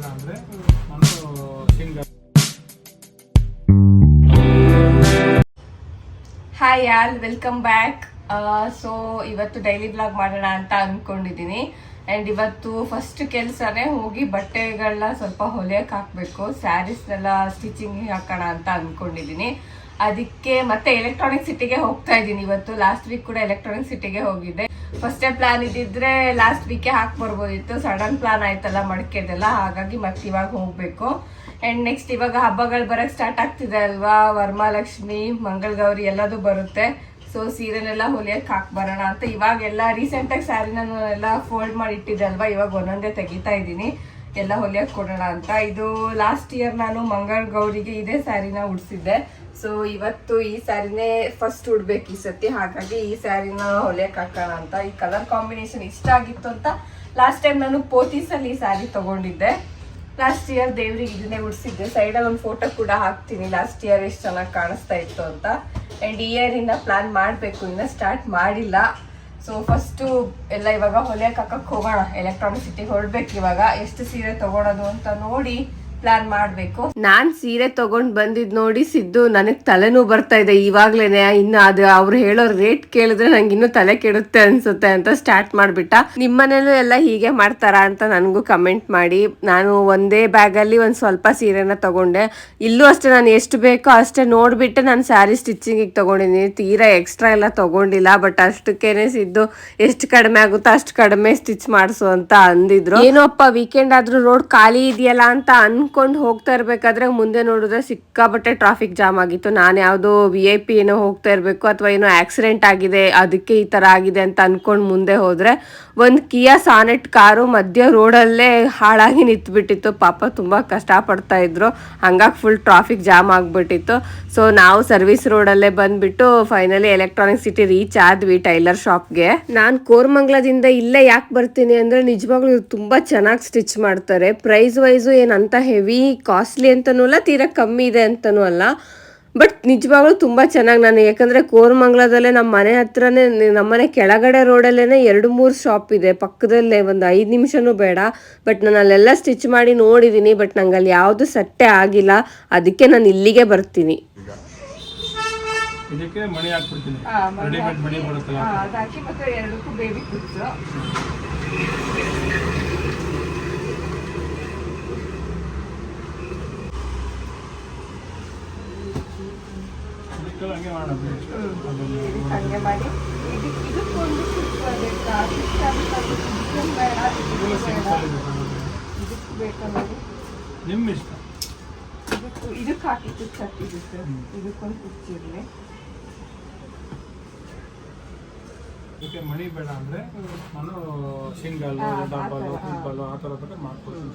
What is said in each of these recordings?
ಬೇಡ ಅಂದರೆ ನಾನು single. Hi all, welcome back. So ಇವತ್ತು ಡೈಲಿ ಬ್ಲಾಗ್ ಮಾಡೋಣ ಅಂತ ಅಂದ್ಕೊಂಡಿದ್ದೀನಿ. ಆ್ಯಂಡ್ ಇವತ್ತು ಫಸ್ಟ್ ಕೆಲಸನೇ ಹೋಗಿ ಬಟ್ಟೆಗಳನ್ನ ಸ್ವಲ್ಪ ಹೊಲಿಯಕ್ಕೆ ಹಾಕಬೇಕು, ಸ್ಯಾರೀಸ್ನೆಲ್ಲ ಸ್ಟಿಚಿಂಗ್ ಹಾಕೋಣ ಅಂತ ಅಂದ್ಕೊಂಡಿದ್ದೀನಿ. ಅದಕ್ಕೆ ಮತ್ತೆ ಎಲೆಕ್ಟ್ರಾನಿಕ್ ಸಿಟಿಗೆ ಹೋಗ್ತಾ ಇದ್ದೀನಿ ಇವತ್ತು. ಲಾಸ್ಟ್ ವೀಕ್ ಕೂಡ ಎಲೆಕ್ಟ್ರಾನಿಕ್ ಸಿಟಿಗೆ ಹೋಗಿದ್ದೆ. ಫಸ್ಟೇ ಪ್ಲಾನ್ ಇದ್ದಿದ್ರೆ ಲಾಸ್ಟ್ ವೀಕೆ ಹಾಕಿ ಬರ್ಬೋದಿತ್ತು. ಸಡನ್ ಪ್ಲಾನ್ ಆಯ್ತಲ್ಲ ಮಡಿಕೆದೆಲ್ಲ, ಹಾಗಾಗಿ ಮತ್ತೆ ಇವಾಗ ಹೋಗಬೇಕು. ಆ್ಯಂಡ್ ನೆಕ್ಸ್ಟ್ ಇವಾಗ ಹಬ್ಬಗಳು ಬರೋಕ್ಕೆ ಸ್ಟಾರ್ಟ್ ಆಗ್ತಿದೆ ಅಲ್ವಾ, ವರಮಹಾಲಕ್ಷ್ಮಿ, ಮಂಗಳಗೌರಿ ಎಲ್ಲದೂ ಬರುತ್ತೆ. ಸೊ ಸೀರೆನೆಲ್ಲ ಹೊಲಿಯಕ್ಕೆ ಹಾಕಿ ಬರೋಣ ಅಂತ ಇವಾಗೆಲ್ಲ ರೀಸೆಂಟಾಗಿ ಸ್ಯಾರಿ ನಾನು ಎಲ್ಲ ಫೋಲ್ಡ್ ಮಾಡಿ ಇಟ್ಟಿದ್ದೆ ಅಲ್ವಾ, ಇವಾಗ ಒಂದೊಂದೇ ತೆಗಿತಾ ಇದ್ದೀನಿ ಎಲ್ಲ ಹೊಲಿಯಕ್ಕೆ ಕೊಡೋಣ ಅಂತ. ಇದು ಲಾಸ್ಟ್ ಇಯರ್ ನಾನು ಮಂಗಳಗೌರಿಗೆ ಇದೇ ಸ್ಯಾರಿನ ಉಡ್ಸಿದ್ದೆ. ಸೊ ಇವತ್ತು ಈ ಸ್ಯಾರಿನೇ ಫಸ್ಟ್ ಉಡ್ಬೇಕು ಈ ಸತಿ, ಹಾಗಾಗಿ ಈ ಸ್ಯಾರಿನ ಹೊಲಿಯಕ್ಕೆ ಹಾಕೋಣ ಅಂತ. ಈ ಕಲರ್ ಕಾಂಬಿನೇಷನ್ ಇಷ್ಟ ಆಗಿತ್ತು ಅಂತ ಲಾಸ್ಟ್ ಟೈಮ್ ನಾನು ಪೋತೀಸಲ್ಲಿ ಈ ಸ್ಯಾರಿ ತಗೊಂಡಿದ್ದೆ. ಲಾಸ್ಟ್ ಇಯರ್ ದೇವ್ರಿಗೆ ಇದನ್ನೇ ಉಡ್ಸಿದ್ದೆ. ಸೈಡಲ್ಲಿ ಒಂದು ಫೋಟೋ ಕೂಡ ಹಾಕ್ತೀನಿ, ಲಾಸ್ಟ್ ಇಯರ್ ಎಷ್ಟು ಚೆನ್ನಾಗಿ ಕಾಣಿಸ್ತಾ ಇತ್ತು ಅಂತ. ಆ್ಯಂಡ್ ಈ ಇಯರಿಂದ ಪ್ಲಾನ್ ಮಾಡಬೇಕು, ಇನ್ನು ಸ್ಟಾರ್ಟ್ ಮಾಡಿಲ್ಲ. ಸೊ ಫಸ್ಟು ಎಲ್ಲ ಇವಾಗ ಹೊಲಿಯಕ್ಕೆ ಹಾಕಕ್ಕೆ ಹೋಗೋಣ. ಎಲೆಕ್ಟ್ರಾನಿಕ್ ಸಿಟಿಗೆ ಹೊರಡ್ಬೇಕು ಇವಾಗ. ಎಷ್ಟು ಸೀರೆ ತಗೊಳೋದು ಅಂತ ನೋಡಿ ಪ್ಲಾನ್ ಮಾಡಬೇಕು. ನಾನು ಸೀರೆ ತಗೊಂಡು ಬಂದಿದ್ದು ನೋಡಿ ಸಿದ್ದು ನನಗೆ ತಲೆನೂ ಬರ್ತಾ ಇದೆ ಇವಾಗ್ಲೇನೆ. ಇನ್ನು ಅದು ಅವ್ರು ಹೇಳೋ ರೇಟ್ ಕೇಳಿದ್ರೆ ನಂಗೆ ಇನ್ನೂ ತಲೆ ಕೆಡುತ್ತೆ ಅನ್ಸುತ್ತೆ ಅಂತ ಸ್ಟಾರ್ಟ್ ಮಾಡಿಬಿಟ್ಟ. ನಿಮ್ಮನೇಲೂ ಎಲ್ಲ ಹೀಗೆ ಮಾಡ್ತಾರಾ ಅಂತ ನನಗೂ ಕಮೆಂಟ್ ಮಾಡಿ. ನಾನು ಒಂದೇ ಬ್ಯಾಗಲ್ಲಿ ಒಂದು ಸ್ವಲ್ಪ ಸೀರೆನ ತಗೊಂಡೆ. ಇಲ್ಲೂ ಅಷ್ಟೇ, ನಾನು ಎಷ್ಟು ಬೇಕೋ ಅಷ್ಟೇ ನೋಡಿಬಿಟ್ಟು ನಾನು ಸ್ಯಾರಿ ಸ್ಟಿಚಿಂಗಿಗೆ ತೊಗೊಂಡಿದ್ದೀನಿ. ತೀರಾ ಎಕ್ಸ್ಟ್ರಾ ಎಲ್ಲ ತೊಗೊಂಡಿಲ್ಲ. ಬಟ್ ಅಷ್ಟಕ್ಕೇನೆ ಸಿದ್ದು ಎಷ್ಟು ಕಡಿಮೆ ಆಗುತ್ತೋ ಅಷ್ಟು ಕಡಿಮೆ ಸ್ಟಿಚ್ ಮಾಡಿಸು ಅಂತ ಅಂದಿದ್ರು. ಏನೋ ಅಪ್ಪ ವೀಕೆಂಡ್ ಆದ್ರೂ ರೋಡ್ ಖಾಲಿ ಇದೆಯಲ್ಲ ಅಂತ ಅನ್ಕೊಂಡು ಹೋಗ್ತಾ ಇರ್ಬೇಕಾದ್ರೆ ಮುಂದೆ ನೋಡಿದ್ರೆ ಸಿಕ್ಕಾಪಟ್ಟೆ ಟ್ರಾಫಿಕ್ ಜಾಮ್ ಆಗಿತ್ತು. ನಾನು ಯಾವುದೋ VIP ಏನೋ ಹೋಗ್ತಾ ಇರಬೇಕು ಅಥವಾ ಏನೋ ಆಕ್ಸಿಡೆಂಟ್ ಆಗಿದೆ ಅದಕ್ಕೆ ಈ ಥರ ಆಗಿದೆ ಅಂತ ಅನ್ಕೊಂಡು ಮುಂದೆ ಹೋದರೆ ಒಂದು ಕಿಯಾ ಸಾನೆಟ್ ಕಾರು ಮಧ್ಯ ರೋಡಲ್ಲೇ ಹಾಳಾಗಿ ನಿಂತ್ಬಿಟ್ಟಿತ್ತು. ಪಾಪ ತುಂಬ ಕಷ್ಟಪಡ್ತಾ ಇದ್ರು, ಹಂಗಾಗಿ ಫುಲ್ ಟ್ರಾಫಿಕ್ ಜಾಮ್ ಆಗಿಬಿಟ್ಟಿತ್ತು. ಸೊ ನಾವು ಸರ್ವಿಸ್ ರೋಡಲ್ಲೇ ಬಂದ್ಬಿಟ್ಟು ಫೈನಲಿ ಎಲೆಕ್ಟ್ರಾನಿಕ್ ಸಿಟಿ ರೀಚ್ ಆದ್ವಿ ಟೈಲರ್ ಶಾಪ್ಗೆ. ನಾನು ಕೋರಮಂಗ್ಲದಿಂದ ಇಲ್ಲೇ ಯಾಕೆ ಬರ್ತೀನಿ ಅಂದರೆ ನಿಜವಾಗ್ಲೂ ತುಂಬ ಚೆನ್ನಾಗಿ ಸ್ಟಿಚ್ ಮಾಡ್ತಾರೆ. ಪ್ರೈಸ್ ವೈಸು ಏನಂತ ಹೆವಿ ಕಾಸ್ಟ್ಲಿ ಅಂತನೂ ಅಲ್ಲ, ತೀರಾ ಕಮ್ಮಿ ಇದೆ ಅಂತನೂ ಅಲ್ಲ. ಬಟ್ ನಿಜವಾಗ್ಲೂ ತುಂಬ ಚೆನ್ನಾಗಿ, ನಾನು ಯಾಕಂದರೆ ಕೋರಮಂಗ್ಲದಲ್ಲೇ ನಮ್ಮ ಮನೆ ಹತ್ರನೇ, ನಮ್ಮನೆ ಕೆಳಗಡೆ ರೋಡಲ್ಲೇ 2-3 ಶಾಪ್ ಇದೆ ಪಕ್ಕದಲ್ಲೇ, ಒಂದು 5 ನಿಮಿಷನೂ ಬೇಡ. ಬಟ್ ನಾನು ಅಲ್ಲೆಲ್ಲ ಸ್ಟಿಚ್ ಮಾಡಿ ನೋಡಿದ್ದೀನಿ, ಬಟ್ ನಂಗೆ ಅಲ್ಲಿ ಯಾವುದು ಸಟ್ಟೆ ಆಗಿಲ್ಲ. ಅದಕ್ಕೆ ನಾನು ಇಲ್ಲಿಗೆ ಬರ್ತೀನಿ. ಇದಕ್ಕೆ ಮಣಿ ಹಾಕ್ಬಿಡ್ತೀನಿ, ರೆಡಿಮೇಡ್ ಮಣಿ ಬರುತ್ತಲ್ಲ ಅದು ಹಾಕಿ ಮತ್ತೆ ಎರಡಕ್ಕೂ ಬೇಬಿ ಕುಚ್ಚು. ಹಂಗೆ ಮಾಡೋದು. ಹಂಗೆ ಮಾಡಿ ಇದಕ್ಕೊಂದು ಕುಚ್ಚು ಬೇಕಾ, ಇದಕ್ಕೂ ಬೇಕಾ ನೋಡಿ, ನಿಮ್ಮ ಇಷ್ಟ. ಇದಕ್ಕೆ ಹಾಕಿ ಕುಚ್ಚು ಹಾಕಿದ್ದು, ಇದಕ್ಕೊಂದು ಕುಚ್ಚಿರಲಿ. ಇದಕ್ಕೆ ಮಣಿ ಬೇಡ ಅಂದರೆ ನಾನು ಸಿಂಗಲ್, ಡಬಲ್, ಟ್ರಿಪಲ್ ಆ ಥರ ಮಾಡ್ಕೊಡ್ತೀನಿ.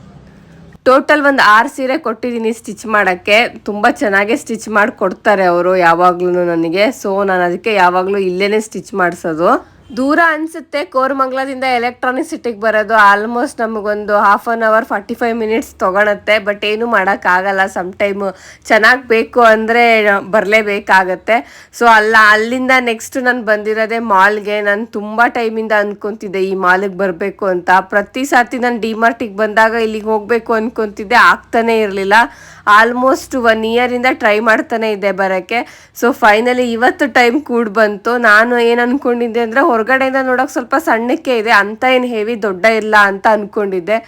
ಟೋಟಲ್ ಒಂದು 6 ಸೀರೆ ಕೊಟ್ಟಿದ್ದೀನಿ ಸ್ಟಿಚ್ ಮಾಡೋಕ್ಕೆ. ತುಂಬ ಚೆನ್ನಾಗೇ ಸ್ಟಿಚ್ ಮಾಡಿ ಕೊಡ್ತಾರೆ ಅವರು ಯಾವಾಗ್ಲೂ ನನಗೆ. ಸೊ ನಾನು ಅದಕ್ಕೆ ಯಾವಾಗಲೂ ಇಲ್ಲೇ ಸ್ಟಿಚ್ ಮಾಡಿಸೋದು. ದೂರ ಅನಿಸುತ್ತೆ ಕೋರಮಂಗ್ಲದಿಂದ ಎಲೆಕ್ಟ್ರಾನಿಕ್ ಸಿಟಿಗೆ ಬರೋದು. ಆಲ್ಮೋಸ್ಟ್ ನಮಗೊಂದು 1/2 hour 45 minutes ತೊಗೊಳತ್ತೆ. ಬಟ್ ಏನು ಮಾಡೋಕ್ಕಾಗಲ್ಲ, ಸಮ್ಟೈಮು ಚೆನ್ನಾಗಿ ಬೇಕು ಅಂದರೆ ಬರಲೇಬೇಕಾಗತ್ತೆ. ಸೊ ಅಲ್ಲಿಂದ ನೆಕ್ಸ್ಟ್ ನಾನು ಬಂದಿರೋದೇ ಮಾಲ್ಗೆ. ನಾನು ತುಂಬ ಟೈಮಿಂದ ಅಂದ್ಕೊತಿದ್ದೆ ಈ ಮಾಲಿಗೆ ಬರಬೇಕು ಅಂತ. ಪ್ರತಿ ಸಾತಿ ನಾನು ಡಿಮಾರ್ಟಿಗೆ ಬಂದಾಗ ಇಲ್ಲಿಗೆ ಹೋಗಬೇಕು ಅಂದ್ಕೊತಿದ್ದೆ, ಆಗ್ತಾನೇ ಇರಲಿಲ್ಲ. ಆಲ್ಮೋಸ್ಟ್ 1 year ಟ್ರೈ ಮಾಡ್ತಾನೆ ಇದ್ದೆ ಬರೋಕ್ಕೆ. ಸೊ ಫೈನಲಿ ಇವತ್ತು ಟೈಮ್ ಕೂಡ ಬಂತು. ನಾನು ಏನು ಅಂದ್ಕೊಂಡಿದ್ದೆ ಅಂದರೆ ಹೊರಗಡೆಯಿಂದ ನೋಡೋಕೆ ಸ್ವಲ್ಪ ಸಣ್ಣಕ್ಕೆ ಇದೆ, ಅಂತ ಏನು ಹೆವಿ ದೊಡ್ಡ ಇಲ್ಲ ಅಂತ ಅಂದ್ಕೊಂಡಿದ್ದೆ.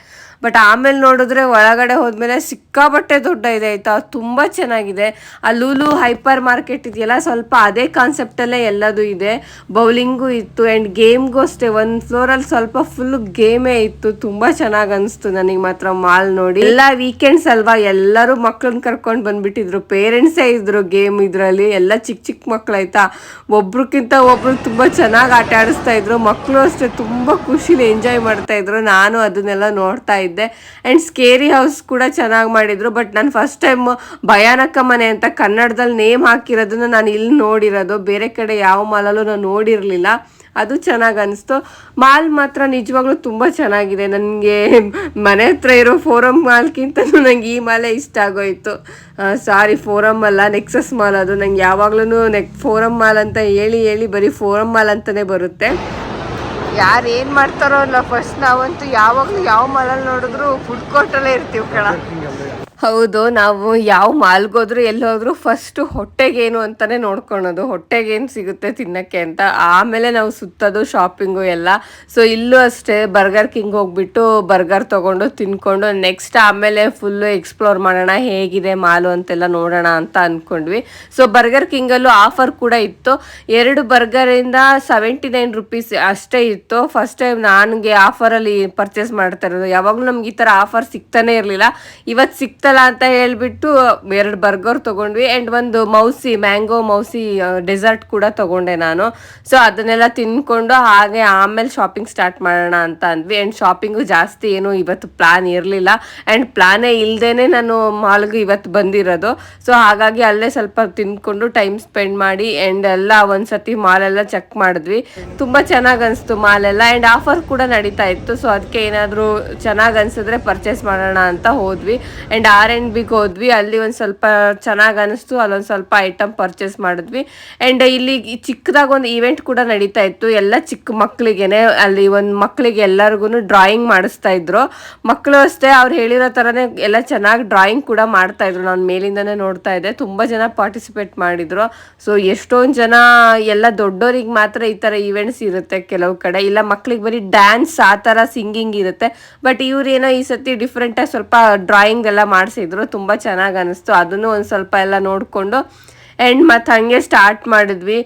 ಬಟ್ ಆಮೇಲೆ ನೋಡಿದ್ರೆ ಒಳಗಡೆ ಹೋದ್ಮೇಲೆ ಸಿಕ್ಕಾಪಟ್ಟೆ ದೊಡ್ಡ ಇದೆ ಆಯಿತಾ, ತುಂಬ ಚೆನ್ನಾಗಿದೆ. ಆ ಲೂಲು ಹೈಪರ್ ಮಾರ್ಕೆಟ್ ಇದೆಯಲ್ಲ, ಸ್ವಲ್ಪ ಅದೇ ಕಾನ್ಸೆಪ್ಟಲ್ಲೇ ಎಲ್ಲದೂ ಇದೆ. ಬೌಲಿಂಗು ಇತ್ತು ಆ್ಯಂಡ್ ಗೇಮ್ಗೂ ಅಷ್ಟೇ, ಒಂದು ಫ್ಲೋರಲ್ಲಿ ಸ್ವಲ್ಪ ಫುಲ್ಲು ಗೇಮೇ ಇತ್ತು. ತುಂಬ ಚೆನ್ನಾಗಿ ಅನಿಸ್ತು ನನಗೆ ಮಾತ್ರ ಮಾಲ್ ನೋಡಿ. ಎಲ್ಲ ವೀಕೆಂಡ್ಸ್ ಅಲ್ವಾ, ಎಲ್ಲರೂ ಮಕ್ಳನ್ನ ಕರ್ಕೊಂಡು ಬಂದುಬಿಟ್ಟಿದ್ರು, ಪೇರೆಂಟ್ಸೇ ಇದ್ದರು ಗೇಮ್ ಇದರಲ್ಲಿ. ಎಲ್ಲ ಚಿಕ್ಕ ಚಿಕ್ಕ ಮಕ್ಳು ಆಯಿತಾ, ಒಬ್ರಿಗಿಂತ ಒಬ್ರು ತುಂಬ ಚೆನ್ನಾಗಿ ಆಟ ಆಡಿಸ್ತಾ ಇದ್ರು. ಮಕ್ಕಳು ಅಷ್ಟೇ ತುಂಬ ಖುಷಿಲಿ ಎಂಜಾಯ್ ಮಾಡ್ತಾಯಿದ್ರು. ನಾನು ಅದನ್ನೆಲ್ಲ ನೋಡ್ತಾ ಇದ್ದೆ. ಆ್ಯಂಡ್ ಸ್ಕೇರಿ ಹೌಸ್ ಕೂಡ ಚೆನ್ನಾಗಿ ಮಾಡಿದ್ರು. ಬಟ್ ನಾನು ಫಸ್ಟ್ ಟೈಮ್ ಭಯಾನಕ ಮನೆ ಅಂತ ಕನ್ನಡದಲ್ಲಿ ನೇಮ್ ಹಾಕಿರೋದನ್ನ ನಾನು ಇಲ್ಲಿ ನೋಡಿರೋದು, ಬೇರೆ ಕಡೆ ಯಾವ ಮಾಲಲ್ಲೂ ನಾನು ನೋಡಿರಲಿಲ್ಲ. ಅದು ಚೆನ್ನಾಗಿ ಅನಿಸ್ತು. ಮಾಲ್ ಮಾತ್ರ ನಿಜವಾಗ್ಲೂ ತುಂಬ ಚೆನ್ನಾಗಿದೆ. ನನಗೆ ಮನೆ ಹತ್ರ ಇರೋ ಫೋರಮ್ ಮಾಲ್ಗಿಂತಲೂ ನನಗೆ ಈ ಮಾಲೇ ಇಷ್ಟ ಆಗೋಯಿತು. ಸಾರಿ, ಫೋರಮ್ ಅಲ್ಲ, ನೆಕ್ಸಸ್ ಮಾಲ್. ಅದು ನಂಗೆ ಯಾವಾಗ್ಲೂ ಫೋರಮ್ ಮಾಲ್ ಅಂತ ಹೇಳಿ ಬರೀ ಫೋರಮ್ ಮಾಲ್ ಅಂತಲೇ ಬರುತ್ತೆ. ಯಾರು ಏನು ಮಾಡ್ತಾರೋ ಅಲ್ಲ, ಫಸ್ಟ್ ನಾವಂತೂ ಯಾವಾಗಲೂ ಯಾವ ಮಾಲಲ್ಲಿ ನೋಡಿದ್ರು ಫುಡ್ ಕೋರ್ಟಲ್ಲೇ ಇರ್ತೀವಿ ಕಣ. ಹೌದು, ನಾವು ಯಾವ ಮಾಲ್ಗೋದ್ರು ಎಲ್ಲೋದ್ರು ಫಸ್ಟ್ ಹೊಟ್ಟೆಗೇನು ಅಂತಾನೆ ನೋಡ್ಕೊಳೋದು, ಹೊಟ್ಟೆಗೇನು ಸಿಗುತ್ತೆ ತಿನ್ನಕ್ಕೆ ಅಂತ, ಆಮೇಲೆ ನಾವು ಸುತ್ತೋದು ಶಾಪಿಂಗು ಎಲ್ಲ. ಸೊ ಇಲ್ಲೂ ಅಷ್ಟೇ ಬರ್ಗರ್ ಕಿಂಗ್ ಹೋಗ್ಬಿಟ್ಟು ಬರ್ಗರ್ ತೊಗೊಂಡು ತಿನ್ಕೊಂಡು ನೆಕ್ಸ್ಟ್ ಆಮೇಲೆ ಫುಲ್ಲು ಎಕ್ಸ್ಪ್ಲೋರ್ ಮಾಡೋಣ ಹೇಗಿದೆ ಮಾಲು ಅಂತೆಲ್ಲ ನೋಡೋಣ ಅಂತ ಅಂದ್ಕೊಂಡ್ವಿ. ಸೊ ಬರ್ಗರ್ ಕಿಂಗಲ್ಲೂ ಆಫರ್ ಕೂಡ ಇತ್ತು. 2 ಬರ್ಗರಿಂದ 79 ರೂಪೀಸ್ ಅಷ್ಟೇ ಇತ್ತು. ಫಸ್ಟ್ ಟೈಮ್ ನನಗೆ ಆಫರಲ್ಲಿ ಪರ್ಚೇಸ್ ಮಾಡ್ತಾ ಇರೋದು. ಯಾವಾಗಲೂ ನಮ್ಗೆ ಈ ಥರ ಆಫರ್ ಸಿಗ್ತಾನೆ ಇರಲಿಲ್ಲ. ಇವತ್ತು ಸಿಗ್ತಾ ಅಂತ ಹೇಳ್ಬಿಟ್ಟು 2 ಬರ್ಗರ್ ತಗೊಂಡ್ವಿ ಅಂಡ್ ಒಂದು ಮ್ಯಾಂಗೋ ಮೌಸಿ ಡೆಸರ್ಟ್ ಕೂಡ ತಗೊಂಡೆ ನಾನು. ಸೊ ಅದನ್ನೆಲ್ಲ ತಿನ್ಕೊಂಡು ಹಾಗೆ ಆಮೇಲೆ ಶಾಪಿಂಗ್ ಸ್ಟಾರ್ಟ್ ಮಾಡೋಣ ಅಂತ ಅಂದ್ವಿ. ಅಂಡ್ ಶಾಪಿಂಗು ಜಾಸ್ತಿ ಏನು ಇವತ್ತು ಪ್ಲಾನ್ ಇರಲಿಲ್ಲ ಅಂಡ್ ಪ್ಲಾನೇ ಇಲ್ದೇನೆ ನಾನು ಮಾಲ್ಗೆ ಇವತ್ತು ಬಂದಿರೋದು. ಸೊ ಹಾಗಾಗಿ ಅಲ್ಲೇ ಸ್ವಲ್ಪ ತಿನ್ಕೊಂಡು ಟೈಮ್ ಸ್ಪೆಂಡ್ ಮಾಡಿ ಅಂಡ್ ಎಲ್ಲ ಒಂದ್ಸತಿ ಮಾಲೆಲ್ಲ ಚೆಕ್ ಮಾಡಿದ್ವಿ. ತುಂಬಾ ಚೆನ್ನಾಗಿ ಅನಿಸ್ತು ಮಾಲೆಲ್ಲ ಅಂಡ್ ಆಫರ್ ಕೂಡ ನಡೀತಾ ಇತ್ತು. ಸೊ ಅದಕ್ಕೆ ಏನಾದರೂ ಚೆನ್ನಾಗಿ ಅನ್ಸಿದ್ರೆ ಪರ್ಚೇಸ್ ಮಾಡೋಣ ಅಂತ ಹೋದ್ವಿ ಅಂಡ್ R&Bಗೆ ಹೋದ್ವಿ. ಅಲ್ಲಿ ಒಂದು ಸ್ವಲ್ಪ ಚೆನ್ನಾಗಿ ಅನಿಸ್ತು, ಅಲ್ಲೊಂದು ಸ್ವಲ್ಪ ಐಟಮ್ ಪರ್ಚೇಸ್ ಮಾಡಿದ್ವಿ. ಆ್ಯಂಡ್ ಇಲ್ಲಿ ಚಿಕ್ಕದಾಗ ಒಂದು ಈವೆಂಟ್ ಕೂಡ ನಡೀತಾ ಇತ್ತು, ಎಲ್ಲ ಚಿಕ್ಕ ಮಕ್ಕಳಿಗೇನೆ. ಅಲ್ಲಿ ಒಂದು ಮಕ್ಕಳಿಗೆ ಎಲ್ಲರಿಗೂ ಡ್ರಾಯಿಂಗ್ ಮಾಡಿಸ್ತಾ ಇದ್ರು. ಮಕ್ಕಳು ಅಷ್ಟೇ ಅವ್ರು ಹೇಳಿರೋ ಥರನೇ ಎಲ್ಲ ಚೆನ್ನಾಗಿ ಡ್ರಾಯಿಂಗ್ ಕೂಡ ಮಾಡ್ತಾ ಇದ್ರು. ನಾನು ಮೇಲಿಂದನೇ ನೋಡ್ತಾ ಇದ್ದೆ, ತುಂಬ ಜನ ಪಾರ್ಟಿಸಿಪೇಟ್ ಮಾಡಿದ್ರು. ಸೊ ಎಷ್ಟೊಂದು ಜನ ಎಲ್ಲ ದೊಡ್ಡೋರಿಗೆ ಮಾತ್ರ ಈ ಥರ ಈವೆಂಟ್ಸ್ ಇರುತ್ತೆ ಕೆಲವು ಕಡೆ, ಇಲ್ಲ ಮಕ್ಳಿಗೆ ಬರೀ ಡ್ಯಾನ್ಸ್ ಆ ಥರ ಸಿಂಗಿಂಗ್ ಇರುತ್ತೆ. ಬಟ್ ಇವ್ರೇನೋ ಈ ಸತಿ ಡಿಫ್ರೆಂಟಾಗಿ ಸ್ವಲ್ಪ ಡ್ರಾಯಿಂಗ್ ಎಲ್ಲ ಮಾಡಿಸಿದ್ರು, ತುಂಬ ಚೆನ್ನಾಗಿ ಅನ್ನಿಸ್ತು. ಅದನ್ನು ಒಂದು ಸ್ವಲ್ಪ ಎಲ್ಲ ನೋಡಿಕೊಂಡು ಆ್ಯಂಡ್ ಮತ್ತು ಹಾಗೆ ಸ್ಟಾರ್ಟ್ ಮಾಡಿದ್ವಿ.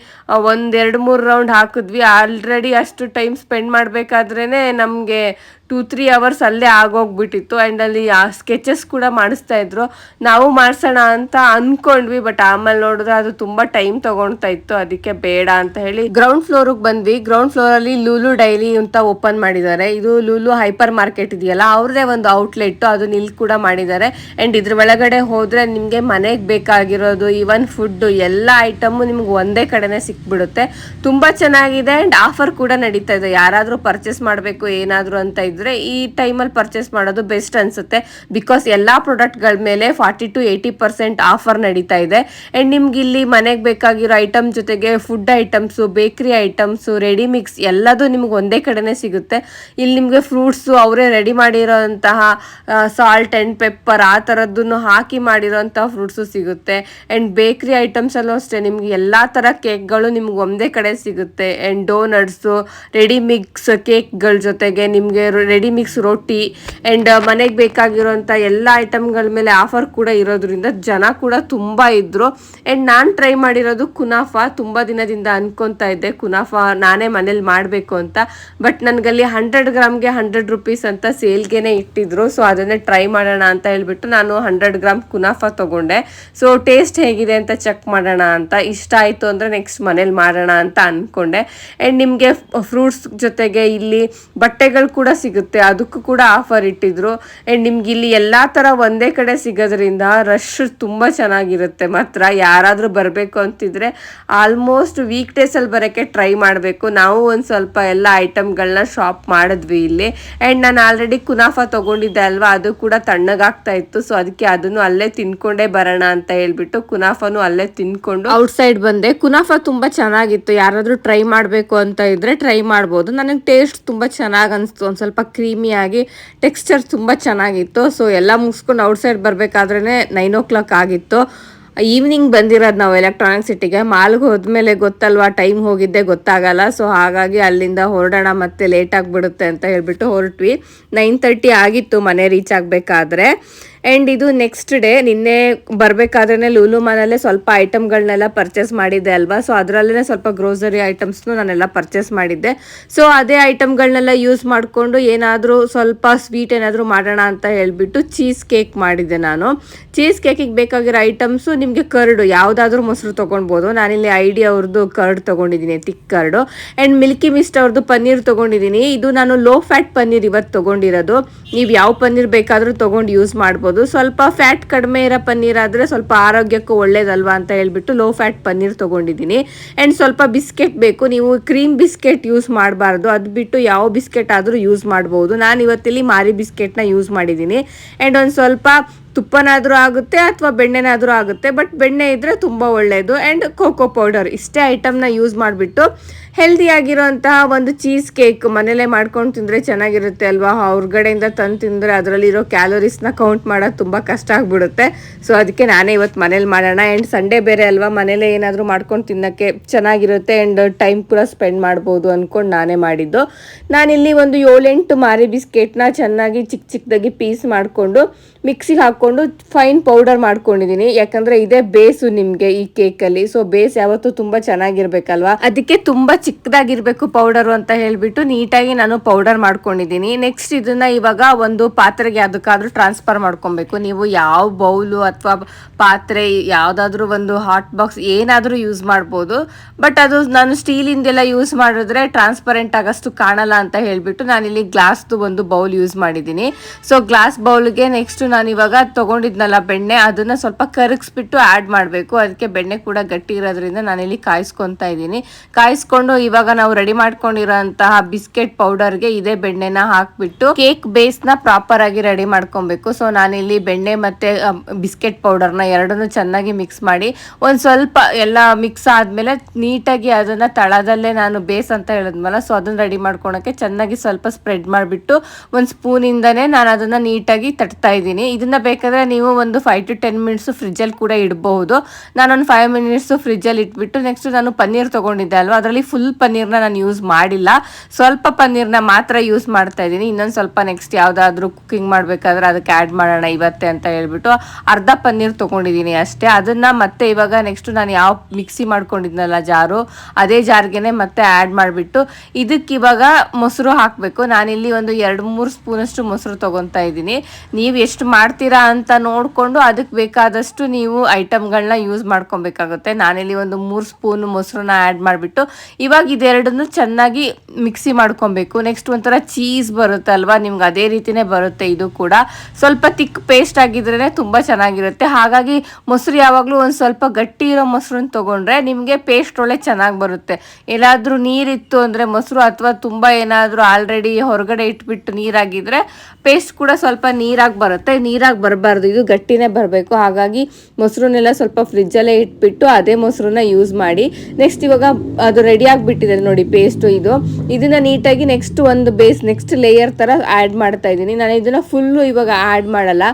1-2-3 ರೌಂಡ್ ಹಾಕಿದ್ವಿ. ಆಲ್ರೆಡಿ ಅಷ್ಟು ಟೈಮ್ ಸ್ಪೆಂಡ್ ಮಾಡಬೇಕಾದ್ರೇ ನಮಗೆ 2-3 ಅವರ್ಸ್ ಅಲ್ಲೇ ಆಗೋಗ್ಬಿಟ್ಟಿತ್ತು. ಆ್ಯಂಡ್ ಅಲ್ಲಿ ಸ್ಕೆಚಸ್ ಕೂಡ ಮಾಡಿಸ್ತಾ ಇದ್ರು. ನಾವು ಮಾಡಿಸೋಣ ಅಂತ ಅಂದ್ಕೊಂಡ್ವಿ, ಬಟ್ ಆಮೇಲೆ ನೋಡಿದ್ರೆ ಅದು ತುಂಬ ಟೈಮ್ ತೊಗೊಳ್ತಾ ಇತ್ತು, ಅದಕ್ಕೆ ಬೇಡ ಅಂತ ಹೇಳಿ ಗ್ರೌಂಡ್ ಫ್ಲೋರಿಗೆ ಬಂದ್ವಿ. ಗ್ರೌಂಡ್ ಫ್ಲೋರಲ್ಲಿ ಲೂಲು ಡೈಲಿ ಅಂತ ಓಪನ್ ಮಾಡಿದ್ದಾರೆ. ಇದು ಲೂಲು ಹೈಪರ್ ಮಾರ್ಕೆಟ್ ಇದೆಯಲ್ಲ, ಅವ್ರದ್ದೇ ಒಂದು ಔಟ್ಲೆಟ್ಟು, ಅದನ್ನ ಇಲ್ಲಿ ಕೂಡ ಮಾಡಿದ್ದಾರೆ. ಆ್ಯಂಡ್ ಇದ್ರ ಒಳಗಡೆ ಹೋದರೆ ನಿಮಗೆ ಮನೆಗೆ ಬೇಕಾಗಿರೋದು ಈವನ್ ಫುಡ್ಡು ಎಲ್ಲ ಐಟಮು ನಿಮ್ಗೆ ಒಂದೇ ಕಡೆನೇ ಸಿಕ್ಬಿಡುತ್ತೆ. ತುಂಬ ಚೆನ್ನಾಗಿದೆ ಆ್ಯಂಡ್ ಆಫರ್ ಕೂಡ ನಡೀತಾ ಇದೆ. ಯಾರಾದರೂ ಪರ್ಚೇಸ್ ಮಾಡಬೇಕು ಏನಾದರೂ ಅಂತ ಇದ್ರೆ ಈ ಟೈಮಲ್ಲಿ ಪರ್ಚೇಸ್ ಮಾಡೋದು ಬೆಸ್ಟ್ ಅನ್ಸುತ್ತೆ. ಬಿಕಾಸ್ ಎಲ್ಲ ಪ್ರಾಡಕ್ಟ್ಗಳ ಮೇಲೆ 40-80% ಆಫರ್ ನಡೀತಾ ಇದೆ. ಆ್ಯಂಡ್ ನಿಮ್ಗೆ ಇಲ್ಲಿ ಮನೆಗೆ ಬೇಕಾಗಿರೋ ಐಟಮ್ ಜೊತೆಗೆ ಫುಡ್ ಐಟಮ್ಸು, ಬೇಕ್ರಿ ಐಟಮ್ಸು, ರೆಡಿ ಮಿಕ್ಸ್ ಎಲ್ಲದೂ ನಿಮ್ಗೆ ಒಂದೇ ಕಡೆನೇ ಸಿಗುತ್ತೆ. ಇಲ್ಲಿ ನಿಮಗೆ ಫ್ರೂಟ್ಸು ಅವರೇ ರೆಡಿ ಮಾಡಿರೋಂತಹ ಸಾಲ್ಟ್ ಆ್ಯಂಡ್ ಪೆಪ್ಪರ್ ಆ ಥರದ್ದನ್ನು ಹಾಕಿ ಮಾಡಿರೋಂಥ ಫ್ರೂಟ್ಸು ಸಿಗುತ್ತೆ. ಆ್ಯಂಡ್ ಬೇಕ್ರಿ ಐಟಮ್ಸಲ್ಲೂ ಅಷ್ಟೇ ನಿಮ್ಗೆ ಎಲ್ಲ ಥರ ಕೇಕ್ಗಳು ನಿಮ್ಗೆ ಒಂದೇ ಕಡೆ ಸಿಗುತ್ತೆ. ಆ್ಯಂಡ್ ಡೋನಟ್ಸು, ರೆಡಿ ಮಿಕ್ಸ್ ಕೇಕ್ಗಳ ಜೊತೆಗೆ ನಿಮಗೆ ರೆಡಿ ಮಿಕ್ಸ್ ರೊಟ್ಟಿ ಆ್ಯಂಡ್ ಮನೆಗೆ ಬೇಕಾಗಿರೋಂಥ ಎಲ್ಲ ಐಟಮ್ಗಳ ಮೇಲೆ ಆಫರ್ ಕೂಡ ಇರೋದ್ರಿಂದ ಜನ ಕೂಡ ತುಂಬ ಇದ್ದರು. ಆ್ಯಂಡ್ ನಾನು ಟ್ರೈ ಮಾಡಿರೋದು ಕುನಾಫಾ. ತುಂಬ ದಿನದಿಂದ ಅನ್ಕೊತಾ ಇದ್ದೆ ಕುನಾಫಾ ನಾನೇ ಮನೇಲಿ ಮಾಡಬೇಕು ಅಂತ. ಬಟ್ ನನಗಲ್ಲಿ 100 ಗ್ರಾಮ್ಗೆ 100 ರೂಪೀಸ್ ಅಂತ ಸೇಲ್ಗೆನೆ ಇಟ್ಟಿದ್ರು. ಸೊ ಅದನ್ನೇ ಟ್ರೈ ಮಾಡೋಣ ಅಂತ ಹೇಳ್ಬಿಟ್ಟು ನಾನು 100 ಗ್ರಾಮ್ ಕುನಾಫಾ ತೊಗೊಂಡೆ. ಸೊ ಟೇಸ್ಟ್ ಹೇಗಿದೆ ಅಂತ ಚೆಕ್ ಮಾಡೋಣ ಅಂತ, ಇಷ್ಟ ಆಯಿತು ಅಂದರೆ ನೆಕ್ಸ್ಟ್ ಮನೇಲಿ ಮಾಡೋಣ ಅಂತ ಅಂದ್ಕೊಂಡೆ. ಆ್ಯಂಡ್ ನಿಮಗೆ ಫ್ರೂಟ್ಸ್ ಜೊತೆಗೆ ಇಲ್ಲಿ ಬಟ್ಟೆಗಳು ಕೂಡ ಸಿಗುತ್ತೆ, ಅದಕ್ಕೂ ಕೂಡ ಆಫರ್ ಇಟ್ಟಿದ್ರು. ಆ್ಯಂಡ್ ನಿಮ್ಗೆ ಇಲ್ಲಿ ಎಲ್ಲ ಥರ ಒಂದೇ ಕಡೆ ಸಿಗೋದ್ರಿಂದ ರಶ್ ತುಂಬ ಚೆನ್ನಾಗಿರುತ್ತೆ. ಮಾತ್ರ ಯಾರಾದರೂ ಬರಬೇಕು ಅಂತಿದ್ರೆ ಆಲ್ಮೋಸ್ಟ್ ವೀಕ್ ಡೇಸಲ್ಲಿ ಬರೋಕ್ಕೆ ಟ್ರೈ ಮಾಡಬೇಕು. ನಾವು ಒಂದು ಸ್ವಲ್ಪ ಎಲ್ಲ ಐಟಮ್ಗಳನ್ನ ಶಾಪ್ ಮಾಡಿದ್ವಿ ಇಲ್ಲಿ. ಆ್ಯಂಡ್ ನಾನು ಆಲ್ರೆಡಿ ಕುನಾಫಾ ತೊಗೊಂಡಿದ್ದೆ ಅಲ್ವಾ, ಅದು ಕೂಡ ತಣ್ಣಗಾಗ್ತಾ ಇತ್ತು. ಸೊ ಅದಕ್ಕೆ ಅದನ್ನು ಅಲ್ಲೇ ತಿನ್ಕೊಂಡೇ ಬರೋಣ ಅಂತ ಹೇಳ್ಬಿಟ್ಟು ಕುನಾಫಾನು ಅಲ್ಲೇ ತಿನ್ಕೊಂಡು ಔಟ್ಸೈಡ್ ಬಂದೆ. ಕುನಾಫಾ ತುಂಬ ಚೆನ್ನಾಗಿತ್ತು, ಯಾರಾದರೂ ಟ್ರೈ ಮಾಡಬೇಕು ಅಂತ ಇದ್ರೆ ಟ್ರೈ ಮಾಡ್ಬೋದು. ನನಗೆ ಟೇಸ್ಟ್ ತುಂಬ ಚೆನ್ನಾಗಿ ಅನಿಸ್ತು, ಒಂದು ಸ್ವಲ್ಪ ಕ್ರೀಮಿಯಾಗಿ, ಟೆಕ್ಸ್ಚರ್ ತುಂಬ ಚೆನ್ನಾಗಿತ್ತು. ಸೊ ಎಲ್ಲ ಮುಗಿಸ್ಕೊಂಡು ಔಟ್ಸೈಡ್ ಬರಬೇಕಾದ್ರೇ 9 o'clock ಆಗಿತ್ತು. ಈವ್ನಿಂಗ್ ಬಂದಿರೋದು ನಾವು ಎಲೆಕ್ಟ್ರಾನಿಕ್ ಸಿಟಿಗೆ. ಮಾಲ್ಗೆ ಹೋದ್ಮೇಲೆ ಗೊತ್ತಲ್ವಾ ಟೈಮ್ ಹೋಗಿದ್ದೆ ಗೊತ್ತಾಗಲ್ಲ. ಸೊ ಹಾಗಾಗಿ ಅಲ್ಲಿಂದ ಹೊರಡೋಣ, ಮತ್ತೆ ಲೇಟ್ ಆಗಿಬಿಡುತ್ತೆ ಅಂತ ಹೇಳ್ಬಿಟ್ಟು ಹೊರಟ್ವಿ. 9:30 ಆಗಿತ್ತು ಮನೆ ರೀಚ್ ಆಗಬೇಕಾದ್ರೆ. ಆ್ಯಂಡ್ ಇದು ನೆಕ್ಸ್ಟ್ ಡೇ, ನಿನ್ನೆ ಬರಬೇಕಾದ್ರೆ ಲೂಲು ಮಾಲಲ್ಲೇ ಸ್ವಲ್ಪ ಐಟಮ್ಗಳನ್ನೆಲ್ಲ ಪರ್ಚೇಸ್ ಮಾಡಿದ್ದೆ ಅಲ್ವಾ. ಸೊ ಅದರಲ್ಲೇ ಸ್ವಲ್ಪ ಗ್ರೋಸರಿ ಐಟಮ್ಸ್ನು ನಾನೆಲ್ಲ ಪರ್ಚೇಸ್ ಮಾಡಿದ್ದೆ. ಸೊ ಅದೇ ಐಟಮ್ಗಳನ್ನೆಲ್ಲ ಯೂಸ್ ಮಾಡಿಕೊಂಡು ಏನಾದರೂ ಸ್ವಲ್ಪ ಸ್ವೀಟ್ ಏನಾದರೂ ಮಾಡೋಣ ಅಂತ ಹೇಳಿಬಿಟ್ಟು ಚೀಸ್ ಕೇಕ್ ಮಾಡಿದ್ದೆ ನಾನು. ಚೀಸ್ ಕೇಕಿಗೆ ಬೇಕಾಗಿರೋ ಐಟಮ್ಸು ನಿಮಗೆ ಕರ್ಡು, ಯಾವುದಾದ್ರೂ ಮೊಸರು ತೊಗೊಳ್ಬೋದು. ನಾನಿಲ್ಲಿ ಐಡಿ ಅವ್ರದ್ದು ಕರ್ಡ್ ತೊಗೊಂಡಿದ್ದೀನಿ, ತಿಕ್ ಕರ್ಡು. ಆ್ಯಂಡ್ ಮಿಲ್ಕಿ ಮಿಸ್ಟ್ ಅವ್ರದ್ದು ಪನ್ನೀರ್ ತೊಗೊಂಡಿದ್ದೀನಿ. ಇದು ನಾನು ಲೋ ಫ್ಯಾಟ್ ಪನ್ನೀರ್ ಇವತ್ತು ತೊಗೊಂಡಿರೋದು. ನೀವು ಯಾವ ಪನ್ನೀರ್ ಬೇಕಾದರೂ ತೊಗೊಂಡು ಯೂಸ್ ಮಾಡ್ಬೋದು. ಸ್ವಲ್ಪ ಫ್ಯಾಟ್ ಕಡಿಮೆ ಇರೋ ಪನ್ನೀರ್ ಆದರೆ ಸ್ವಲ್ಪ ಆರೋಗ್ಯಕ್ಕೂ ಒಳ್ಳೇದಲ್ವಾ ಅಂತ ಹೇಳ್ಬಿಟ್ಟು ಲೋ ಫ್ಯಾಟ್ ಪನ್ನೀರ್ ತೊಗೊಂಡಿದ್ದೀನಿ. ಆ್ಯಂಡ್ ಸ್ವಲ್ಪ ಬಿಸ್ಕೆಟ್ ಬೇಕು, ನೀವು ಕ್ರೀಮ್ ಬಿಸ್ಕೆಟ್ ಯೂಸ್ ಮಾಡಬಾರ್ದು, ಅದು ಬಿಟ್ಟು ಯಾವ ಬಿಸ್ಕೆಟ್ ಆದರೂ ಯೂಸ್ ಮಾಡ್ಬೋದು. ನಾನು ಇವತ್ತಿಲ್ಲಿ ಮಾರಿ ಬಿಸ್ಕೆಟ್ನ ಯೂಸ್ ಮಾಡಿದ್ದೀನಿ. ಆ್ಯಂಡ್ ಒಂದು ಸ್ವಲ್ಪ ತುಪ್ಪನಾದರೂ ಆಗುತ್ತೆ ಅಥವಾ ಬೆಣ್ಣೆನಾದರೂ ಆಗುತ್ತೆ, ಬಟ್ ಬೆಣ್ಣೆ ಇದ್ದರೆ ತುಂಬ ಒಳ್ಳೆಯದು. ಆ್ಯಂಡ್ ಕೋಕೋ ಪೌಡರ್, ಇಷ್ಟೇ ಐಟಮ್ನ ಯೂಸ್ ಮಾಡಿಬಿಟ್ಟು ಹೆಲ್ದಿ ಆಗಿರೋಂತಹ ಒಂದು ಚೀಸ್ ಕೇಕ್ ಮನೇಲೆ ಮಾಡ್ಕೊಂಡು ತಿಂದರೆ ಚೆನ್ನಾಗಿರುತ್ತೆ ಅಲ್ವಾ. ಹೊರಗಡೆಯಿಂದ ತಂದು ತಿಂದರೆ ಅದರಲ್ಲಿರೋ ಕ್ಯಾಲೋರೀಸ್ನ ಕೌಂಟ್ ಮಾಡೋದು ತುಂಬ ಕಷ್ಟ ಆಗಿಬಿಡುತ್ತೆ. ಸೊ ಅದಕ್ಕೆ ನಾನೇ ಇವತ್ತು ಮನೇಲಿ ಮಾಡೋಣ. ಆ್ಯಂಡ್ ಸಂಡೇ ಬೇರೆ ಅಲ್ವಾ, ಮನೇಲೆ ಏನಾದರೂ ಮಾಡ್ಕೊಂಡು ತಿನ್ನೋಕ್ಕೆ ಚೆನ್ನಾಗಿರುತ್ತೆ ಆ್ಯಂಡ್ ಟೈಮ್ ಕೂಡ ಸ್ಪೆಂಡ್ ಮಾಡ್ಬೋದು ಅಂದ್ಕೊಂಡು ನಾನೇ ಮಾಡಿದ್ದು. ನಾನಿಲ್ಲಿ ಒಂದು 7-8 ಮಾರಿ ಬಿಸ್ಕೆಟ್ನ ಚೆನ್ನಾಗಿ ಚಿಕ್ಕ ಚಿಕ್ಕದಾಗಿ ಪೀಸ್ ಮಾಡಿಕೊಂಡು ಮಿಕ್ಸಿಗೆ ಹಾಕ್ಕೊಂಡು ಫೈನ್ ಪೌಡರ್ ಮಾಡ್ಕೊಂಡಿದ್ದೀನಿ. ಯಾಕಂದರೆ ಇದೇ ಬೇಸು ನಿಮಗೆ ಈ ಕೇಕಲ್ಲಿ. ಸೊ ಬೇಸ್ ಯಾವತ್ತೂ ತುಂಬ ಚೆನ್ನಾಗಿರ್ಬೇಕಲ್ವಾ, ಅದಕ್ಕೆ ತುಂಬ ಚಿಕ್ಕದಾಗಿರಬೇಕು ಪೌಡರು ಅಂತ ಹೇಳಿಬಿಟ್ಟು ನೀಟಾಗಿ ನಾನು ಪೌಡರ್ ಮಾಡ್ಕೊಂಡಿದ್ದೀನಿ. ನೆಕ್ಸ್ಟ್ ಇದನ್ನು ಇವಾಗ ಒಂದು ಪಾತ್ರೆಗೆ ಅದಕ್ಕಾದ್ರೂ ಟ್ರಾನ್ಸ್ಫರ್ ಮಾಡ್ಕೊಬೇಕು. ನೀವು ಯಾವ ಬೌಲು ಅಥವಾ ಪಾತ್ರೆ ಯಾವುದಾದ್ರೂ ಒಂದು ಹಾಟ್ ಬಾಕ್ಸ್ ಏನಾದರೂ ಯೂಸ್ ಮಾಡ್ಬೋದು. ಬಟ್ ಅದು ನಾನು ಸ್ಟೀಲಿಂದೆಲ್ಲ ಯೂಸ್ ಮಾಡಿದ್ರೆ ಟ್ರಾನ್ಸ್ಪರೆಂಟ್ ಆಗಷ್ಟು ಕಾಣಲ್ಲ ಅಂತ ಹೇಳಿಬಿಟ್ಟು ನಾನಿಲ್ಲಿ ಗ್ಲಾಸ್ದು ಒಂದು ಬೌಲ್ ಯೂಸ್ ಮಾಡಿದ್ದೀನಿ. ಸೊ ಗ್ಲಾಸ್ ಬೌಲ್ಗೆ ನೆಕ್ಸ್ಟ್ ನಾನು ಇವಾಗ ತೊಗೊಂಡಿದ್ನಲ್ಲ ಬೆಣ್ಣೆ, ಅದನ್ನು ಸ್ವಲ್ಪ ಕರಗಿಸ್ಬಿಟ್ಟು ಆ್ಯಡ್ ಮಾಡಬೇಕು. ಅದಕ್ಕೆ ಬೆಣ್ಣೆ ಕೂಡ ಗಟ್ಟಿ ಇರೋದ್ರಿಂದ ನಾನಿಲ್ಲಿ ಕಾಯಿಸ್ಕೊತಾ ಇದ್ದೀನಿ. ಕಾಯಿಸ್ಕೊಂಡು ಇವಾಗ ನಾವು ರೆಡಿ ಮಾಡ್ಕೊಂಡಿರೋಂತಹ ಬಿಸ್ಕೆಟ್ ಪೌಡರ್ಗೆ ಇದೇ ಬೆಣ್ಣೆನ ಹಾಕ್ಬಿಟ್ಟು ಕೇಕ್ ಬೇಸ್ನ ಪ್ರಾಪರ್ ಆಗಿ ರೆಡಿ ಮಾಡ್ಕೊಬೇಕು. ಸೊ ನಾನಿಲ್ಲಿ ಬೆಣ್ಣೆ ಮತ್ತೆ ಬಿಸ್ಕೆಟ್ ಪೌಡರ್ನ ಎರಡನ್ನೂ ಚೆನ್ನಾಗಿ ಮಿಕ್ಸ್ ಮಾಡಿ ಒಂದು ಸ್ವಲ್ಪ ಎಲ್ಲ ಮಿಕ್ಸ್ ಆದಮೇಲೆ ನೀಟಾಗಿ ಅದನ್ನು ತಳದಲ್ಲೇ ನಾನು ಬೇಸ್ ಅಂತ ಹೇಳಿದ್ಮಲ್ಲ, ಸೊ ಅದನ್ನು ರೆಡಿ ಮಾಡ್ಕೊಳಕ್ಕೆ ಚೆನ್ನಾಗಿ ಸ್ವಲ್ಪ ಸ್ಪ್ರೆಡ್ ಮಾಡಿಬಿಟ್ಟು ಒಂದು ಸ್ಪೂನಿಂದನೇ ನಾನು ಅದನ್ನು ನೀಟಾಗಿ ತಟ್ತಾ ಇದ್ದೀನಿ. ಇದನ್ನ ಬೇಕಾದರೆ ನೀವು ಒಂದು 5 to 10 ಮಿನಿಟ್ಸ್ ಫ್ರಿಜ್ಜಲ್ಲಿ ಕೂಡ ಇಡಬಹುದು. ನಾನೊಂದು 5 ಮಿನಿಟ್ಸು ಫ್ರಿಜ್ಜಲ್ಲಿ ಇಟ್ಬಿಟ್ಟು ನೆಕ್ಸ್ಟ್ ನಾನು ಪನ್ನೀರ್ ತೊಗೊಂಡಿದ್ದೆ ಅಲ್ವಾ, ಅದರಲ್ಲಿ ಫುಲ್ ಪನ್ನೀರ್ನ ನಾನು ಯೂಸ್ ಮಾಡಿಲ್ಲ, ಸ್ವಲ್ಪ ಪನ್ನೀರ್ನ ಮಾತ್ರ ಯೂಸ್ ಮಾಡ್ತಾ ಇದ್ದೀನಿ. ಇನ್ನೊಂದು ಸ್ವಲ್ಪ ನೆಕ್ಸ್ಟ್ ಯಾವುದಾದ್ರೂ ಕುಕ್ಕಿಂಗ್ ಮಾಡಬೇಕಾದ್ರೆ ಅದಕ್ಕೆ ಆ್ಯಡ್ ಮಾಡೋಣ ಇವತ್ತೇ ಅಂತ ಹೇಳ್ಬಿಟ್ಟು ಅರ್ಧ ಪನ್ನೀರ್ ತೊಗೊಂಡಿದ್ದೀನಿ ಅಷ್ಟೇ. ಅದನ್ನು ಮತ್ತೆ ಇವಾಗ ನೆಕ್ಸ್ಟ್ ನಾನು ಯಾವ ಮಿಕ್ಸಿ ಮಾಡ್ಕೊಂಡಿದ್ನಲ್ಲ ಜಾರು, ಅದೇ ಜಾರ್ಗೆ ಮತ್ತೆ ಆ್ಯಡ್ ಮಾಡಿಬಿಟ್ಟು ಇದಕ್ಕೆ ಇವಾಗ ಮೊಸರು ಹಾಕಬೇಕು. ನಾನಿಲ್ಲಿ ಒಂದು 2-3 ಸ್ಪೂನಷ್ಟು ಮೊಸರು ತೊಗೊತಾ ಇದ್ದೀನಿ. ನೀವು ಎಷ್ಟು ಮಾಡ್ತೀರಾ ಅಂತ ನೋಡಿಕೊಂಡು ಅದಕ್ಕೆ ಬೇಕಾದಷ್ಟು ನೀವು ಐಟಮ್ಗಳನ್ನ ಯೂಸ್ ಮಾಡ್ಕೊಬೇಕಾಗುತ್ತೆ. ನಾನಿಲ್ಲಿ ಒಂದು 3 ಸ್ಪೂನ್ ಮೊಸರನ್ನ ಆ್ಯಡ್ ಮಾಡಿಬಿಟ್ಟು ಇವಾಗ ಇದೆರಡನ್ನು ಚೆನ್ನಾಗಿ ಮಿಕ್ಸಿ ಮಾಡ್ಕೊಬೇಕು. ನೆಕ್ಸ್ಟ್ ಒಂಥರ ಚೀಸ್ ಬರುತ್ತೆ ಅಲ್ವಾ, ನಿಮ್ಗೆ ಅದೇ ರೀತಿನೇ ಬರುತ್ತೆ. ಇದು ಕೂಡ ಸ್ವಲ್ಪ ತಿಕ್ ಪೇಸ್ಟ್ ಆಗಿದ್ರೇ ತುಂಬ ಚೆನ್ನಾಗಿರುತ್ತೆ. ಹಾಗಾಗಿ ಮೊಸರು ಯಾವಾಗಲೂ ಒಂದು ಸ್ವಲ್ಪ ಗಟ್ಟಿ ಇರೋ ಮೊಸರನ್ನ ತೊಗೊಂಡ್ರೆ ನಿಮಗೆ ಪೇಸ್ಟ್ ಒಳ್ಳೆ ಚೆನ್ನಾಗಿ ಬರುತ್ತೆ. ಎಲ್ಲಾದರೂ ನೀರಿತ್ತು ಅಂದರೆ ಮೊಸರು ಅಥವಾ ತುಂಬ ಏನಾದರೂ ಆಲ್ರೆಡಿ ಹೊರಗಡೆ ಇಟ್ಬಿಟ್ಟು ನೀರಾಗಿದ್ದರೆ ಪೇಸ್ಟ್ ಕೂಡ ಸ್ವಲ್ಪ ನೀರಾಗಿ ಬರುತ್ತೆ. ನೀರಾಗಿ ಬರಬಾರ್ದು, ಇದು ಗಟ್ಟಿನೇ ಬರಬೇಕು. ಹಾಗಾಗಿ ಮೊಸರನ್ನೆಲ್ಲ ಸ್ವಲ್ಪ ಫ್ರಿಜ್ಜಲ್ಲೇ ಇಟ್ಬಿಟ್ಟು ಅದೇ ಮೊಸರನ್ನ ಯೂಸ್ ಮಾಡಿ. ನೆಕ್ಸ್ಟ್ ಇವಾಗ ಅದು ರೆಡಿ ಆಗಿಬಿಟ್ಟಿದೆ ನೋಡಿ ಪೇಸ್ಟು. ಇದನ್ನು ನೀಟಾಗಿ ನೆಕ್ಸ್ಟ್ ಒಂದು ನೆಕ್ಸ್ಟ್ ಲೇಯರ್ ಥರ ಆ್ಯಡ್ ಮಾಡ್ತಾ ಇದ್ದೀನಿ. ನಾನು ಇದನ್ನು ಫುಲ್ಲು ಇವಾಗ ಆ್ಯಡ್ ಮಾಡಲ್ಲ,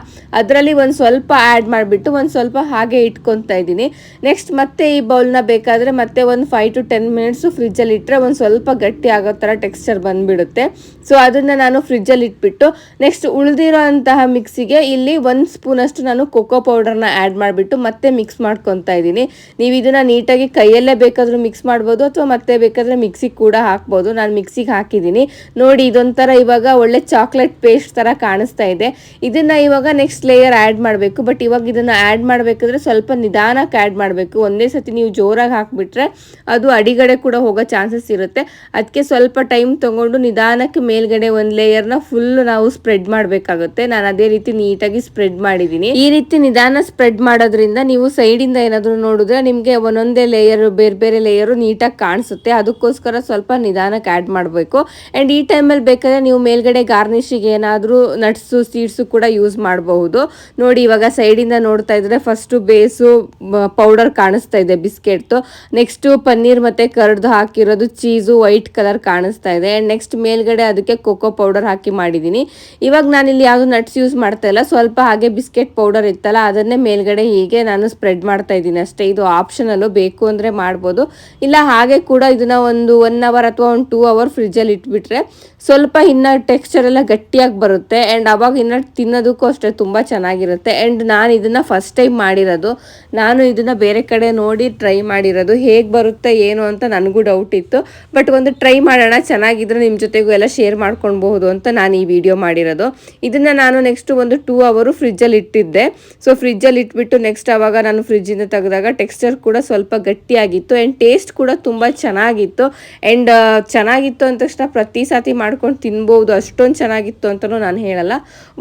ಅದರಲ್ಲಿ ಒಂದು ಸ್ವಲ್ಪ ಆ್ಯಡ್ ಮಾಡಿಬಿಟ್ಟು ಒಂದು ಸ್ವಲ್ಪ ಹಾಗೆ ಇಟ್ಕೊತಾ ಇದ್ದೀನಿ. ನೆಕ್ಸ್ಟ್ ಮತ್ತೆ ಈ ಬೌಲ್ನ ಬೇಕಾದರೆ ಮತ್ತೆ ಒಂದು 5 to 10 ಮಿನಿಟ್ಸು ಫ್ರಿಜ್ಜಲ್ಲಿ ಇಟ್ಟರೆ ಒಂದು ಸ್ವಲ್ಪ ಗಟ್ಟಿ ಆಗೋ ಥರ ಟೆಕ್ಸ್ಚರ್ ಬಂದುಬಿಡುತ್ತೆ. ಸೊ ಅದನ್ನು ನಾನು ಫ್ರಿಜ್ಜಲ್ಲಿ ಇಟ್ಬಿಟ್ಟು ನೆಕ್ಸ್ಟ್ ಉಳಿದಿರೋ ಅಂತಹ ಮಿಕ್ಸಿಗೆ ಇಲ್ಲಿ 1 ಸ್ಪೂನಷ್ಟು ನಾನು ಕೊಕೋ ಪೌಡರ್ನ ಆ್ಯಡ್ ಮಾಡಿಬಿಟ್ಟು ಮತ್ತೆ ಮಿಕ್ಸ್ ಮಾಡ್ಕೊತಾ ಇದ್ದೀನಿ. ನೀವು ಇದನ್ನು ನೀಟಾಗಿ ಕೈಯಲ್ಲೇ ಬೇಕಾದರೂ ಮಿಕ್ಸ್ ಮಾಡ್ಬೋದು ಅಥವಾ ಮತ್ತೆ ಬೇಕಾದರೆ ಮಿಕ್ಸಿಗೆ ಕೂಡ ಹಾಕ್ಬೋದು. ನಾನು ಮಿಕ್ಸಿಗೆ ಹಾಕಿದ್ದೀನಿ ನೋಡಿ. ಇದೊಂಥರ ಇವಾಗ ಒಳ್ಳೆ ಚಾಕ್ಲೇಟ್ ಪೇಸ್ಟ್ ಥರ ಕಾಣಿಸ್ತಾ ಇದೆ. ಇದನ್ನು ಇವಾಗ ನೆಕ್ಸ್ಟ್ ಲೇಯರ್ ಆ್ಯಡ್ ಮಾಡಬೇಕು. ಬಟ್ ಇವಾಗ ಇದನ್ನು ಆ್ಯಡ್ ಮಾಡಬೇಕಾದ್ರೆ ಸ್ವಲ್ಪ ನಿಧಾನಕ್ಕೆ ಆ್ಯಡ್ ಮಾಡಬೇಕು. ಒಂದೇ ಸತಿ ನೀವು ಜೋರಾಗಿ ಹಾಕಿಬಿಟ್ರೆ ಅದು ಅಡಿಗಡೆ ಕೂಡ ಹೋಗೋ ಚಾನ್ಸಸ್ ಇರುತ್ತೆ. ಅದಕ್ಕೆ ಸ್ವಲ್ಪ ಟೈಮ್ ತೊಗೊಂಡು ನಿಧಾನಕ್ಕೆ ಮೇಲ್ಗಡೆ ಒಂದು ಲೇಯರ್ನ ಫುಲ್ ನಾವು ಸ್ಪ್ರೆಡ್ ಮಾಡಬೇಕಾಗುತ್ತೆ. ನಾನು ಅದೇ ರೀತಿ ನೀಟಾಗಿ ಸ್ಪ್ರೆಡ್ ಮಾಡಿದ್ದೀನಿ. ಈ ರೀತಿ ನಿಧಾನ ಸ್ಪ್ರೆಡ್ ಮಾಡೋದ್ರಿಂದ ನೀವು ಸೈಡಿಂದ ಏನಾದರೂ ನೋಡಿದ್ರೆ ನಿಮಗೆ ಒಂದೊಂದೇ ಲೇಯರ್ ಬೇರೆ ಬೇರೆ ಲೇಯರು ನೀಟಾಗಿ ಕಾಣಿಸುತ್ತೆ. ಅದಕ್ಕೋಸ್ಕರ ಸ್ವಲ್ಪ ನಿಧಾನಕ್ಕೆ ಆ್ಯಡ್ ಮಾಡಬೇಕು. ಆ್ಯಂಡ್ ಈ ಟೈಮಲ್ಲಿ ಬೇಕಾದರೆ ನೀವು ಮೇಲ್ಗಡೆ ಗಾರ್ನಿಷಿಗೆ ಏನಾದರೂ ನಟ್ಸು ಸೀಡ್ಸು ಕೂಡ ಯೂಸ್ ಮಾಡಬಹುದು. ನೋಡಿ ಇವಾಗ ಸೈಡಿಂದ ನೋಡ್ತಾ ಇದ್ರೆ ಫಸ್ಟು ಬೇಸು ಪೌಡರ್ ಕಾಣಿಸ್ತಾ ಇದೆ ಬಿಸ್ಕೆಟ್ದು. ನೆಕ್ಸ್ಟು ಪನ್ನೀರ್ ಮತ್ತು ಕರ್ದು ಹಾಕಿರೋದು ಚೀಸು ವೈಟ್ ಕಲರ್ ಕಾಣಿಸ್ತಾ ಇದೆ. ಆ್ಯಂಡ್ ನೆಕ್ಸ್ಟ್ ಮೇಲ್ಗಡೆ ಅದಕ್ಕೆ ಕೋಕೋ ಪೌಡರ್ ಹಾಕಿ ಮಾಡಿದ್ದೀನಿ. ಇವಾಗ ನಾನಿಲ್ಲಿ ಯಾವುದು ನಟ್ಸ್ ಯೂಸ್ ಮಾಡ್ತಾ ಇಲ್ಲ, ಸ್ವಲ್ಪ ಹಾಗೆ ಬಿಸ್ಕೆಟ್ ಪೌಡರ್ ಇತ್ತಲ್ಲ ಅದನ್ನೇ ಮೇಲ್ಗಡೆ ಹೀಗೆ ನಾನು ಸ್ಪ್ರೆಡ್ ಮಾಡ್ತಾ ಇದ್ದೀನಿ ಅಷ್ಟೇ. ಇದು ಆಪ್ಷನಲ್ಲು, ಬೇಕು ಅಂದರೆ ಮಾಡ್ಬೋದು, ಇಲ್ಲ ಹಾಗೆ ಕೂಡ ಇದನ್ನು ಒಂದು 1 hour ಅಥವಾ ಒಂದು 2 hour ಫ್ರಿಜ್ಜಲ್ಲಿ ಇಟ್ಬಿಟ್ರೆ ಸ್ವಲ್ಪ ಇನ್ನು ಟೆಕ್ಸ್ಚರ್ ಎಲ್ಲ ಗಟ್ಟಿಯಾಗಿ ಬರುತ್ತೆ. ಆ್ಯಂಡ್ ಅವಾಗ ಇನ್ನು ತಿನ್ನೋದಕ್ಕೂ ಅಷ್ಟೇ ತುಂಬ ಚೆನ್ನಾಗಿರುತ್ತೆ. ಆ್ಯಂಡ್ ನಾನು ಇದನ್ನು ಫಸ್ಟ್ ಟೈಮ್ ಮಾಡಿರೋದು, ನಾನು ಇದನ್ನು ಬೇರೆ ಕಡೆ ನೋಡಿ ಟ್ರೈ ಮಾಡಿರೋದು. ಹೇಗೆ ಬರುತ್ತೆ ಏನು ಅಂತ ನನಗೂ ಡೌಟ್ ಇತ್ತು. ಬಟ್ ಒಂದು ಟ್ರೈ ಮಾಡೋಣ, ಚೆನ್ನಾಗಿದ್ರೆ ನಿಮ್ಮ ಜೊತೆಗೂ ಎಲ್ಲ ಶೇರ್ ಮಾಡ್ಕೊಳ್ಬಹುದು ಅಂತ ನಾನು ಈ ವಿಡಿಯೋ ಮಾಡಿರೋದು. ಇದನ್ನು ನಾನು ನೆಕ್ಸ್ಟ್ ಒಂದು 2 hour ಫ್ರಿಜ್ಜಲ್ಲಿ ಇಟ್ಟಿದ್ದೆ. ಸೊ ಫ್ರಿಜ್ಜಲ್ಲಿ ಇಟ್ಬಿಟ್ಟು ನೆಕ್ಸ್ಟ್ ಆವಾಗ ನಾನು ಫ್ರಿಜ್ಜಿಂದ ತೆಗೆದಾಗ ಟೆಕ್ಸ್ಚರ್ ಕೂಡ ಸ್ವಲ್ಪ ಗಟ್ಟಿಯಾಗಿತ್ತು ಆ್ಯಂಡ್ ಟೇಸ್ಟ್ ಕೂಡ ತುಂಬ ಚೆನ್ನಾಗಿತ್ತು. ಆ್ಯಂಡ್ ಚೆನ್ನಾಗಿತ್ತು ಅಂದ ತಕ್ಷಣ ಪ್ರತಿ ಸಾತಿ ಮಾಡ್ಕೊಂಡು ತಿನ್ಬೋದು, ಅಷ್ಟೊಂದು ಚೆನ್ನಾಗಿತ್ತು ಅಂತಲೂ ನಾನು ಹೇಳಲ್ಲ.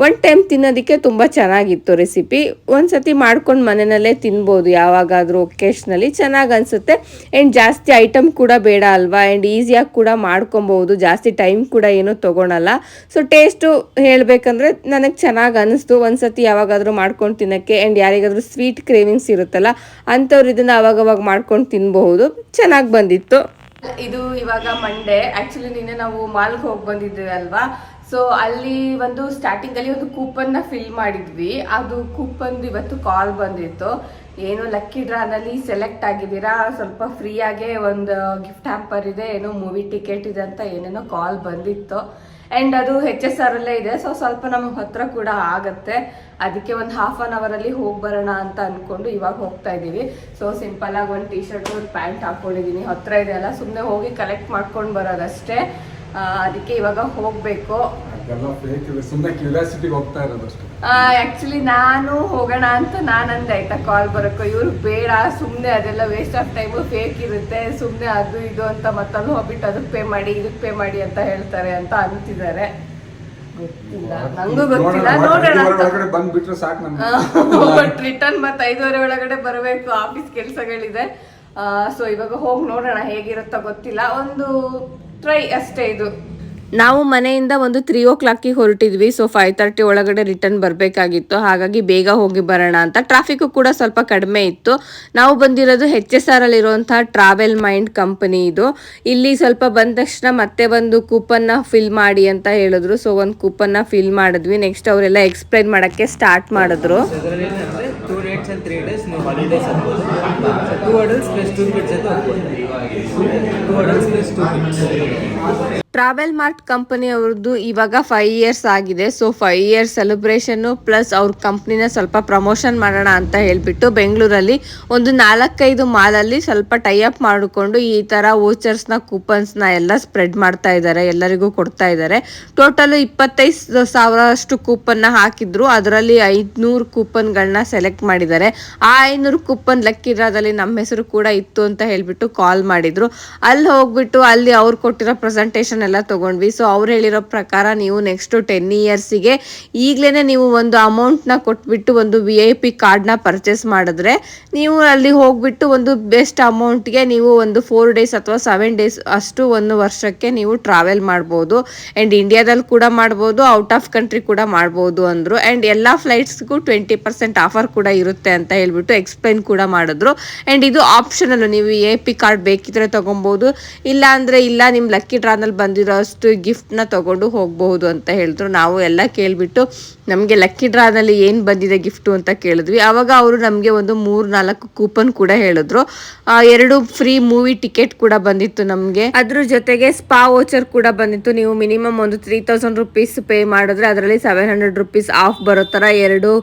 ಒನ್ ಟೈಮ್ ತಿನ್ನೋದಕ್ಕೆ ತುಂಬ ಚೆನ್ನಾಗಿತ್ತು ರೆಸಿಪಿ. ಒಂದು ಸತಿ ಮಾಡ್ಕೊಂಡು ಮನೆಯಲ್ಲೇ ತಿನ್ಬೋದು, ಯಾವಾಗಾದರೂ ಒಕೇಶ್ನಲ್ಲಿ ಚೆನ್ನಾಗಿ ಅನಿಸುತ್ತೆ. ಆ್ಯಂಡ್ ಜಾಸ್ತಿ ಐಟಮ್ ಕೂಡ ಬೇಡ ಅಲ್ವಾ, ಆ್ಯಂಡ್ ಈಸಿಯಾಗಿ ಕೂಡ ಮಾಡ್ಕೊಬೋದು, ಜಾಸ್ತಿ ಟೈಮ್ ಕೂಡ ಏನೂ ತೊಗೊಳಲ್ಲ. ಸೊ ಟೇಸ್ಟು ಹೇಳಬೇಕಂದ್ರೆ ನನಗೆ ಚೆನ್ನಾಗಿ ಅನ್ನಿಸ್ತು ಒಂದು ಸತಿ ಯಾವಾಗಾದರೂ ಮಾಡ್ಕೊಂಡು ತಿನ್ನೋಕ್ಕೆ. ಆ್ಯಂಡ್ ಯಾರಿಗಾದರೂ ಸ್ವೀಟ್ ಕ್ರೇವಿಂಗ್ಸ್ ಇರುತ್ತಲ್ಲ ಅಂಥವ್ರು ಇದನ್ನು ಅವಾಗವಾಗ ಮಾಡ್ಕೊಂಡು ತಿನ್ಬಹುದು. ಚೆನ್ನಾಗಿ ಬಂದಿತ್ತು. ಇದು ಇವಾಗ ಮಂಡೇ. ಆಕ್ಚುಲಿ ನಿನ್ನೆ ನಾವು ಮಾಲ್ಗೆ ಹೋಗಿ ಬಂದಿದ್ವಿ ಅಲ್ವಾ, ಸೊ ಅಲ್ಲಿ ಒಂದು ಸ್ಟಾರ್ಟಿಂಗ್ ಅಲ್ಲಿ ಒಂದು ಕೂಪನ್ ಫಿಲ್ ಮಾಡಿದ್ವಿ. ಅದು ಕೂಪನ್ ಇವತ್ತು ಕಾಲ್ ಬಂದಿತ್ತು, ಏನು ಲಕ್ಕಿ ಡ್ರಾನಲ್ಲಿ ಸೆಲೆಕ್ಟ್ ಆಗಿದ್ದೀರಾ, ಸ್ವಲ್ಪ ಫ್ರೀ ಆಗೇ ಒಂದು ಗಿಫ್ಟ್ ಹ್ಯಾಂಪರ್ ಇದೆ, ಏನೋ ಮೂವಿ ಟಿಕೆಟ್ ಇದೆ ಅಂತ ಏನೇನೋ ಕಾಲ್ ಬಂದಿತ್ತು. ಆ್ಯಂಡ್ ಅದು HSR ಅಲ್ಲೇ ಇದೆ, ಸೊ ಸ್ವಲ್ಪ ನಮಗೆ ಹತ್ರ ಕೂಡ ಆಗುತ್ತೆ. ಅದಕ್ಕೆ ಒಂದು ½ ಅಲ್ಲಿ ಹೋಗಿ ಬರೋಣ ಅಂತ ಅಂದ್ಕೊಂಡು ಇವಾಗ ಹೋಗ್ತಾ ಇದ್ದೀವಿ. ಸೊ ಸಿಂಪಲ್ ಆಗಿ ಒಂದು ಟೀ ಶರ್ಟ್ ಒಂದು ಪ್ಯಾಂಟ್ ಹಾಕೊಂಡಿದ್ದೀನಿ, ಹತ್ರ ಇದೆ ಅಲ್ಲ, ಸುಮ್ಮನೆ ಹೋಗಿ ಕಲೆಕ್ಟ್ ಮಾಡ್ಕೊಂಡು ಬರೋದಷ್ಟೇ. ಅದಕ್ಕೆ ಇವಾಗ ಹೋಗ್ಬೇಕು. ಆಕ್ಚುಲಿ ನಾನು ಹೋಗೋಣ ಅಂತ ನಾನಂದೆ ಆಯ್ತಾ ಕಾಲ್ ಬರೋಕ್ಕೋ, ಇವ್ರು ಬೇಡ ಸುಮ್ಮನೆ ಅದೆಲ್ಲ ವೇಸ್ಟ್ ಆಫ್ ಟೈಮು, ಫೇಕ್ ಇರುತ್ತೆ, ಸುಮ್ಮನೆ ಅದು ಇದು ಅಂತ ಮತ್ತಲ್ಲಿ ಹೋಗ್ಬಿಟ್ಟು ಅದಕ್ಕೆ ಪೇ ಮಾಡಿ ಇದಕ್ಕೆ ಪೇ ಮಾಡಿ ಅಂತ ಹೇಳ್ತಾರೆ ಅಂತ ಅಂತಿದ್ದಾರೆ. ಗೊತ್ತಿಲ್ಲ, ನಂಗೂ ಗೊತ್ತಿಲ್ಲ, ನೋಡೋಣ. ಬಟ್ ರಿಟರ್ನ್ ಮತ್ತೆ 5:30 ಒಳಗಡೆ ಬರಬೇಕು, ಆಫೀಸ್ ಕೆಲಸಗಳಿದೆ. ಸೊ ಇವಾಗ ಹೋಗಿ ನೋಡೋಣ ಹೇಗಿರುತ್ತೋ ಗೊತ್ತಿಲ್ಲ, ಒಂದು ಟ್ರೈ ಅಷ್ಟೇ ಇದು. ನಾವು ಮನೆಯಿಂದ ಒಂದು 3 o'clock ಹೊರಟಿದ್ವಿ. ಸೊ 5:30 ಒಳಗಡೆ ರಿಟರ್ನ್ ಬರಬೇಕಾಗಿತ್ತು, ಹಾಗಾಗಿ ಬೇಗ ಹೋಗಿ ಬರೋಣ ಅಂತ. ಟ್ರಾಫಿಕ್ ಕೂಡ ಸ್ವಲ್ಪ ಕಡಿಮೆ ಇತ್ತು. ನಾವು ಬಂದಿರೋದು HSR ಅಲ್ಲಿರುವಂತಹ ಟ್ರಾವೆಲ್ ಮೈಂಡ್ ಕಂಪನಿ ಇದು. ಇಲ್ಲಿ ಸ್ವಲ್ಪ ಬಂದ ತಕ್ಷಣ ಮತ್ತೆ ಒಂದು ಕೂಪನ್ನ ಫಿಲ್ ಮಾಡಿ ಅಂತ ಹೇಳಿದ್ರು. ಸೊ ಒಂದು ಕೂಪನ್ನ ಫಿಲ್ ಮಾಡಿದ್ವಿ. ನೆಕ್ಸ್ಟ್ ಅವರೆಲ್ಲ ಎಕ್ಸ್ಪ್ಲೈನ್ ಮಾಡೋಕ್ಕೆ ಸ್ಟಾರ್ಟ್ ಮಾಡಿದ್ರು. 2 days and 3 days ನೀವು ಹಾಲಿಡೇಸ್ ಆಗ್ಬೋದು. 2 adults plus 2 kids ಅಂತ ಹೋಗ್ಬೋದು. 2 adults plus 2 kids. Travel mart company ಅವ್ರದ್ದು ಇವಾಗ 5 years ಆಗಿದೆ. ಸೊ 5 years ಸೆಲೆಬ್ರೇಷನ್ನು ಪ್ಲಸ್ ಅವ್ರ ಕಂಪ್ನಿನ ಸ್ವಲ್ಪ ಪ್ರಮೋಷನ್ ಮಾಡೋಣ ಅಂತ ಹೇಳ್ಬಿಟ್ಟು ಬೆಂಗಳೂರಲ್ಲಿ ಒಂದು 4-5 ಮಾಲಲ್ಲಿ ಸ್ವಲ್ಪ ಟೈ ಅಪ್ ಮಾಡಿಕೊಂಡು ಈ ಥರ ವೋಚರ್ಸ್ನ ಕೂಪನ್ಸ್ನ ಎಲ್ಲ ಸ್ಪ್ರೆಡ್ ಮಾಡ್ತಾ ಇದ್ದಾರೆ, ಎಲ್ಲರಿಗೂ ಕೊಡ್ತಾ ಇದ್ದಾರೆ. ಟೋಟಲ್ 25,000 ಅಷ್ಟು ಕೂಪನ್ನ ಹಾಕಿದ್ರು. ಅದರಲ್ಲಿ 500 ಕೂಪನ್ಗಳನ್ನ ಸೆಲೆಕ್ಟ್ ಮಾಡಿದ್ದಾರೆ. ಆ 500 ಕೂಪನ್ ಲಕ್ಕಿ ಡ್ರಾದಲ್ಲಿ ನಮ್ಮ ಹೆಸರು ಕೂಡ ಇತ್ತು ಅಂತ ಹೇಳ್ಬಿಟ್ಟು ಕಾಲ್ ಮಾಡಿದ್ರು. ಅಲ್ಲಿ ಹೋಗ್ಬಿಟ್ಟು ಅಲ್ಲಿ ಅವ್ರು ಕೊಟ್ಟಿರೋ ಪ್ರೆಸೆಂಟೇಷನ್ ಎಲ್ಲ ತಗೊಂಡ್ವಿ. ಸೊ ಅವ್ರು ಹೇಳಿರೋ ಪ್ರಕಾರ ನೀವು ನೆಕ್ಸ್ಟ್ 10 yearsಗೆ ಈಗಲೇ ನೀವು ಒಂದು ಅಮೌಂಟ್ನ ಕೊಟ್ಬಿಟ್ಟು ಒಂದು VIP ಕಾರ್ಡ್ನ ಪರ್ಚೇಸ್ ಮಾಡಿದ್ರೆ ನೀವು ಅಲ್ಲಿ ಹೋಗ್ಬಿಟ್ಟು ಒಂದು ಬೆಸ್ಟ್ ಅಮೌಂಟ್ಗೆ ನೀವು ಒಂದು 4 days ಅಥವಾ 7 days ಅಷ್ಟು 1 ವರ್ಷಕ್ಕೆ ನೀವು ಟ್ರಾವೆಲ್ ಮಾಡ್ಬೋದು. ಆ್ಯಂಡ್ ಇಂಡಿಯಾದಲ್ಲಿ ಕೂಡ ಮಾಡ್ಬೋದು, ಔಟ್ ಆಫ್ ಕಂಟ್ರಿ ಕೂಡ ಮಾಡ್ಬೋದು ಅಂದರು. ಆ್ಯಂಡ್ ಎಲ್ಲ ಫ್ಲೈಟ್ಸ್ಗೂ 20% ಆಫರ್ ಕೂಡ ಇರುತ್ತೆ ಅಂತ ಹೇಳ್ಬಿಟ್ಟು ಎಕ್ಸ್ಪ್ಲೈನ್ ಕೂಡ ಮಾಡಿದ್ರು. ಆ್ಯಂಡ್ ಇದು ಆಪ್ಷನಲ್ಲು, ನೀವು VIP ಕಾರ್ಡ್ ಬೇಕಿದ್ರೆ ತೊಗೊಬೋದು, ಇಲ್ಲ ಅಂದರೆ ಇಲ್ಲ ನಿಮ್ಮ ಲಕ್ಕಿ ಡ್ರಾನಲ್ಲಿ ಬಂದಿರೋ ಅಷ್ಟು ಗಿಫ್ಟ್ನ ತಗೊಂಡು ಹೋಗಬಹುದು ಅಂತ ಹೇಳಿದ್ರು. ನಾವು ಎಲ್ಲ ಕೇಳಿಬಿಟ್ಟು ನಮಗೆ ಲಕ್ಕಿ ಡ್ರಾನಲ್ಲಿ ಏನು ಬಂದಿದೆ ಗಿಫ್ಟು ಅಂತ ಕೇಳಿದ್ವಿ. ಆವಾಗ ಅವರು ನಮಗೆ ಒಂದು 3-4 ಕೂಪನ್ ಕೂಡ ಹೇಳಿದ್ರು. 2 ಫ್ರೀ ಮೂವಿ ಟಿಕೆಟ್ ಕೂಡ ಬಂದಿತ್ತು ನಮಗೆ. ಅದ್ರ ಜೊತೆಗೆ ಸ್ಪಾ ವೋಚರ್ ಕೂಡ ಬಂದಿತ್ತು. ನೀವು ಮಿನಿಮಮ್ ಒಂದು 3,000 rupees ಪೇ ಮಾಡಿದ್ರೆ ಅದರಲ್ಲಿ 700 rupees ಆಫ್ ಬರೋ ಥರ 2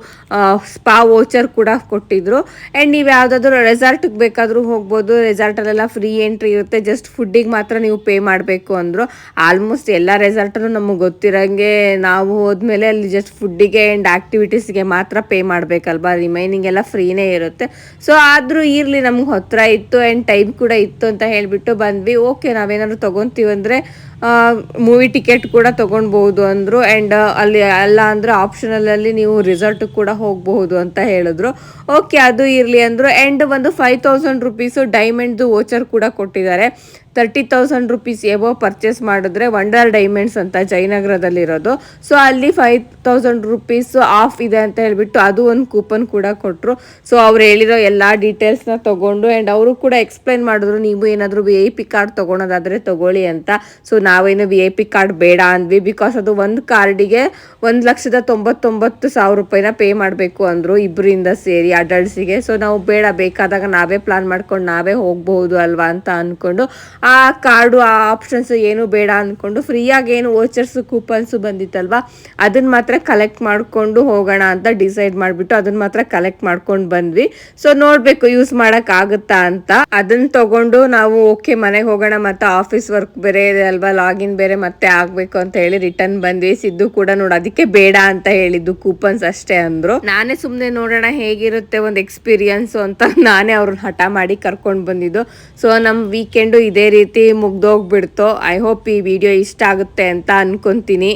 ಸ್ಪಾ ವೋಚರ್ ಕೂಡ ಕೊಟ್ಟಿದ್ರು. ಆ್ಯಂಡ್ ನೀವು ಯಾವುದಾದ್ರೂ ರೆಸಾರ್ಟ್ಗೆ ಬೇಕಾದರೂ ಹೋಗ್ಬೋದು, ರೆಸಾರ್ಟಲ್ಲೆಲ್ಲ ಫ್ರೀ ಎಂಟ್ರಿ ಇರುತ್ತೆ, ಜಸ್ಟ್ ಫುಡ್ಡಿಗೆ ಮಾತ್ರ ನೀವು ಪೇ ಮಾಡಬೇಕು ಅಂದರು. ಆಲ್ಮೋಸ್ಟ್ ಎಲ್ಲ ರೆಸಾರ್ಟಲ್ಲೂ ನಮಗೆ ಗೊತ್ತಿರೋಂಗೆ ನಾವು ಹೋದ್ಮೇಲೆ ಅಲ್ಲಿ ಜಸ್ಟ್ ಫುಡ್ಡಿಗೆ ಆ್ಯಂಡ್ ಆ್ಯಕ್ಟಿವಿಟೀಸ್ಗೆ ಮಾತ್ರ ಪೇ ಮಾಡಬೇಕಲ್ವಾ, ರಿಮೈನಿಂಗ್ ಎಲ್ಲ ಫ್ರೀನೇ ಇರುತ್ತೆ. ಸೊ ಆದರೂ ಇರಲಿ, ನಮ್ಗೆ ಹತ್ರ ಇತ್ತು ಆ್ಯಂಡ್ ಟೈಮ್ ಕೂಡ ಇತ್ತು ಅಂತ ಹೇಳಿಬಿಟ್ಟು ಬಂದ್ವಿ. ಓಕೆ, ನಾವೇನಾದ್ರು ತೊಗೊತೀವಂದರೆ ಮೂವಿ ಟಿಕೆಟ್ ಕೂಡ ತೊಗೊಳ್ಬಹುದು ಅಂದರು. ಆ್ಯಂಡ್ ಅಲ್ಲಿ ಅಲ್ಲ ಅಂದರೆ ಆಪ್ಷನಲಲ್ಲಿ ನೀವು ರಿಸಾರ್ಟ್ ಕೂಡ ಹೋಗಬಹುದು ಅಂತ ಹೇಳಿದ್ರು. ಓಕೆ, ಅದು ಇರಲಿ ಅಂದರು. ಆ್ಯಂಡ್ ಒಂದು 5,000 rupees ಡೈಮಂಡ್ದು ವೋಚರ್ ಕೂಡ ಕೊಟ್ಟಿದ್ದಾರೆ. 30,000 rupees ಎಬೋ ಪರ್ಚೇಸ್ ಮಾಡಿದ್ರೆ ವಂಡರ್ ಡೈಮಂಡ್ಸ್ ಅಂತ ಜಯನಗರದಲ್ಲಿರೋದು. ಸೊ ಅಲ್ಲಿ 5,000 rupees ಆಫ್ ಇದೆ ಅಂತ ಹೇಳ್ಬಿಟ್ಟು ಅದು ಒಂದು ಕೂಪನ್ ಕೂಡ ಕೊಟ್ಟರು. ಸೊ ಅವ್ರು ಹೇಳಿರೋ ಎಲ್ಲ ಡೀಟೇಲ್ಸ್ನ ತೊಗೊಂಡು ಆ್ಯಂಡ್ ಅವರು ಕೂಡ ಎಕ್ಸ್ಪ್ಲೈನ್ ಮಾಡಿದ್ರು, ನೀವು ಏನಾದರೂ VIP ಕಾರ್ಡ್ ತೊಗೊಳೋದಾದರೆ ತೊಗೊಳ್ಳಿ ಅಂತ. ಸೊ ನಾವೇನು VIP ಕಾರ್ಡ್ ಬೇಡ ಅಂದ್ವಿ, ಬಿಕಾಸ್ ಅದು ಒಂದು ಕಾರ್ಡಿಗೆ 1,99,000 ರೂಪಾಯಿನ ಪೇ ಮಾಡಬೇಕು ಅಂದರು ಇಬ್ಬರಿಂದ ಸೇರಿ ಅಡಲ್ಟ್ಸಿಗೆ. ಸೊ ನಾವು ಬೇಡ, ಬೇಕಾದಾಗ ನಾವೇ ಪ್ಲಾನ್ ಮಾಡ್ಕೊಂಡು ನಾವೇ ಹೋಗ್ಬಹುದು ಅಲ್ವಾ ಅಂತ ಅಂದ್ಕೊಂಡು ಆ ಕಾರ್ಡು ಆ ಆಪ್ಷನ್ಸ್ ಏನು ಬೇಡ ಅಂದ್ಕೊಂಡು ಫ್ರೀಯಾಗಿ ಏನು ವೋಚರ್ಸು ಕೂಪನ್ಸು ಬಂದಿತ್ತಲ್ವ ಅದನ್ನು ಮಾತ್ರ ಕಲೆಕ್ಟ್ ಮಾಡಿಕೊಂಡು ಹೋಗೋಣ ಅಂತ ಡಿಸೈಡ್ ಮಾಡಿಬಿಟ್ಟು ಅದನ್ನು ಮಾತ್ರ ಕಲೆಕ್ಟ್ ಮಾಡ್ಕೊಂಡು ಬಂದ್ವಿ. ಸೊ ನೋಡಬೇಕು ಯೂಸ್ ಮಾಡೋಕ್ಕಾಗುತ್ತಾ ಅಂತ. ಅದನ್ನು ತೊಗೊಂಡು ನಾವು ಓಕೆ ಮನೆಗೆ ಹೋಗೋಣ, ಮತ್ತು ಆಫೀಸ್ ವರ್ಕ್ ಬೇರೆ ಇದೆ ಅಲ್ವಾ, ಲಾಗಿನ್ ಬೇರೆ ಮತ್ತೆ ಆಗಬೇಕು ಅಂತ ಹೇಳಿ ರಿಟರ್ನ್ ಬಂದ್ವಿ. ಸಿದ್ದು ಕೂಡ ಅದಕ್ಕೆ ಬೇಡ ಅಂತ ಹೇಳಿದ್ದು, ಕೂಪನ್ಸ್ ಅಷ್ಟೇ ಅಂದರು. ನಾನೇ ಸುಮ್ಮನೆ ನೋಡೋಣ ಹೇಗಿರುತ್ತೆ ಒಂದು ಎಕ್ಸ್ಪೀರಿಯನ್ಸು ಅಂತ ನಾನೇ ಅವ್ರನ್ನ ಹಠ ಮಾಡಿ ಕರ್ಕೊಂಡು ಬಂದಿದ್ದು. ಸೊ ನಮ್ಮ ವೀಕೆಂಡು ಇದೇ ರೀತಿ ಮುಗ್ದೋಗ್ಬಿಡ್ತು. ಐ ಹೋಪ್ ಈ ವಿಡಿಯೋ ಇಷ್ಟ ಆಗುತ್ತೆ ಅಂತ ಅನ್ಕೊಂತೀನಿ.